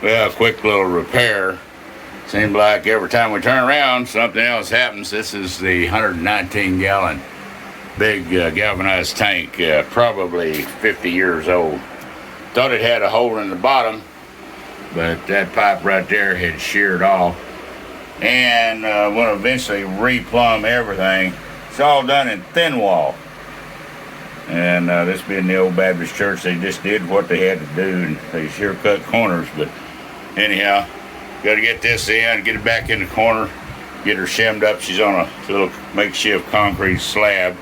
Well, a quick little repair. Seems like every time we turn around, something else happens. This is the 119-gallon big galvanized tank, probably 50 years old. Thought it had a hole in the bottom, but that pipe right there had sheared off. And we'll eventually replumb everything. It's all done in thin wall. And this being the old Baptist church, they just did what they had to do, and they sure cut corners. But anyhow, got to get this in, get it back in the corner, get her shimmed up. She's on a little makeshift concrete slab,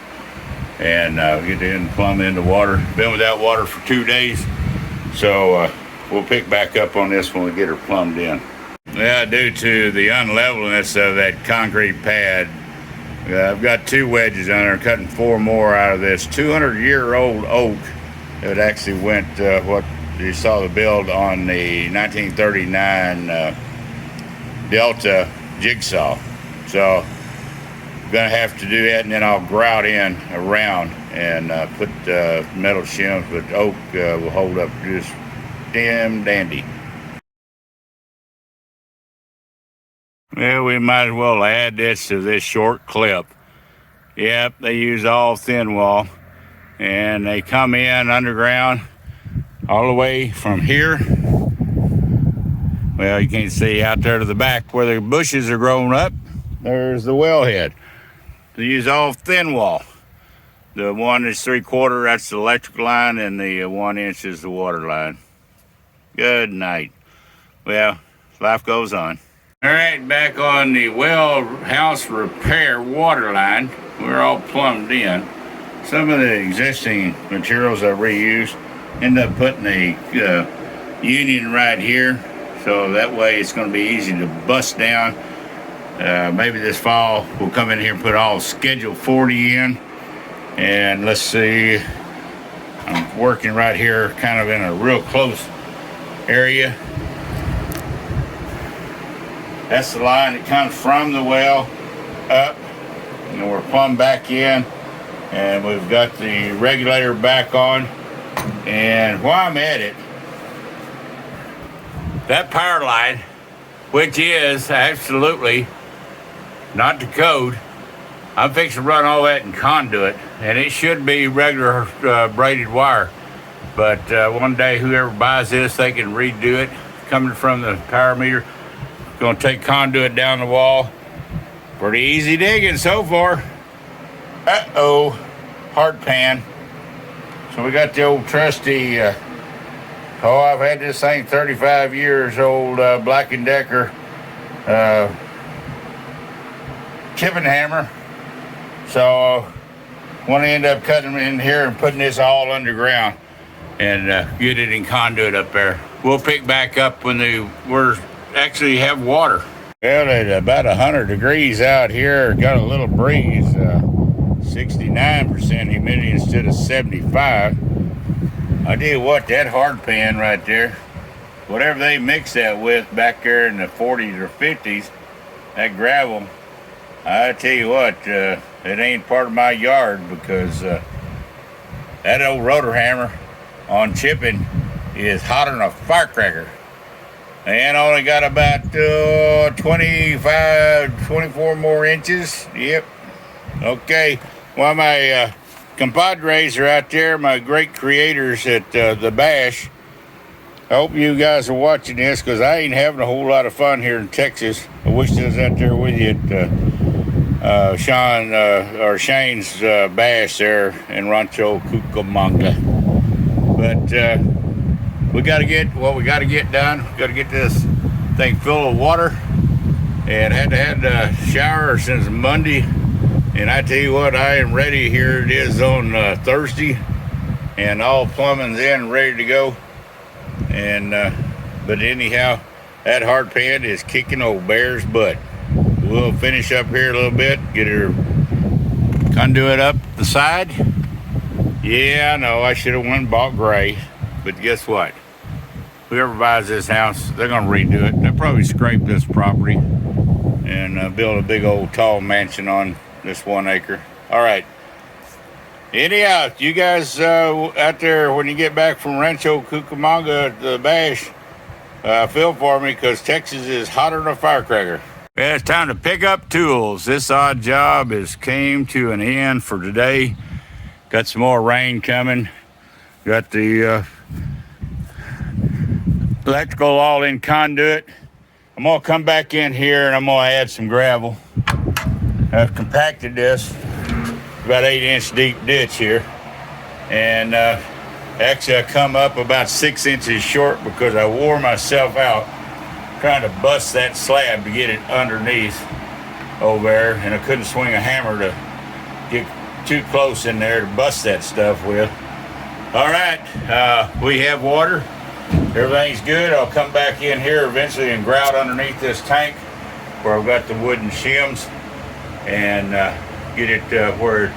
and get it in, plumb in the water. Been without water for 2 days, so we'll pick back up on this when we get her plumbed in. Yeah, due to the unlevelness of that concrete pad, I've got 2 wedges on there, cutting 4 more out of this 200-year-old oak that actually went, what you saw the build on the 1939 Delta jigsaw. So I'm gonna have to do that, and then I'll grout in around and put metal shims, but oak will hold up just damn dandy. Well, we might as well add this to this short clip. Yep, they use all thin wall, and they come in underground all the way from here. Well, you can't see out there to the back where the bushes are grown up. There's the wellhead. They use all thin wall. The 1 3/4, that's the electric line, and the 1 inch is the water line. Good night. Well, life goes on. All right, back on the well house repair water line. We're all plumbed in. Some of the existing materials I reused, end up putting a union right here, so that way it's going to be easy to bust down. Maybe this fall we'll come in here and put all Schedule 40 in. And let's see, I'm working right here kind of in a real close area. That's the line that comes from the well up, and we're plumbed back in, and we've got the regulator back on. And while I'm at it, that power line, which is absolutely not the code, I'm fixing to run all that in conduit, and it should be regular braided wire. But one day, whoever buys this, they can redo it coming from the power meter. Gonna take conduit down the wall. Pretty easy digging so far. Uh-oh, hard pan. So we got the old trusty, I've had this thing 35 years old, Black & Decker chipping hammer. So want to end up cutting in here and putting this all underground and get it in conduit up there. We'll pick back up when we're actually have water. Well, at about 100 degrees out here, got a little breeze, 69% humidity instead of 75. I tell you what, that hard pan right there, whatever they mix that with back there in the 40s or 50s, that gravel, I tell you what, it ain't part of my yard, because that old rotor hammer on chipping is hotter than a firecracker. And only got about 24 more inches. Yep. Okay. Well, my compadres are out there, my great creators at the Bash. I hope you guys are watching this, because I ain't having a whole lot of fun here in Texas. I wish I was out there with you at Shane's Bash there in Rancho Cucamonga. But we got to get what we got to get done. We got to get this thing full of water, and had to have the shower since Monday. And I tell you what, I am ready. Here it is on Thursday, and all plumbing's in, ready to go. And but anyhow, that hard pan is kicking old Bear's butt. We'll finish up here a little bit, get her conduit up the side. Yeah, I know I should have went and bought gray. But guess what? Whoever buys this house, they're going to redo it. They'll probably scrape this property and build a big old tall mansion on this 1 acre. All right. Anyhow, you guys out there, when you get back from Rancho Cucamonga at the Bash, fill for me, because Texas is hotter than a firecracker. Well, it's time to pick up tools. This odd job has came to an end for today. Got some more rain coming. Got the electrical all in conduit. I'm gonna come back in here and I'm gonna add some gravel. I've compacted this about 8-inch deep ditch here, and actually I come up about 6 inches short because I wore myself out trying to bust that slab to get it underneath over there, and I couldn't swing a hammer to get too close in there to bust that stuff with. All right, we have water. Everything's good. I'll come back in here eventually and grout underneath this tank where I've got the wooden shims, and get it where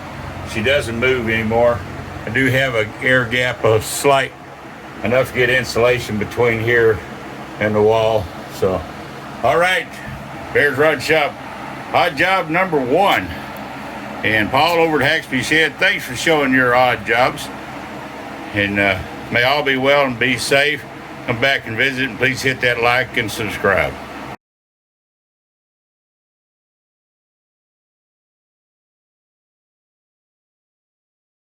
she doesn't move anymore. I do have an air gap of slight enough to get insulation between here and the wall. So, all right, Bears Rod Shop, odd job number 1. And Paul over at Haxby Shed, thanks for showing your odd jobs. And may all be well and be safe. Come back and visit, and please hit that like and subscribe.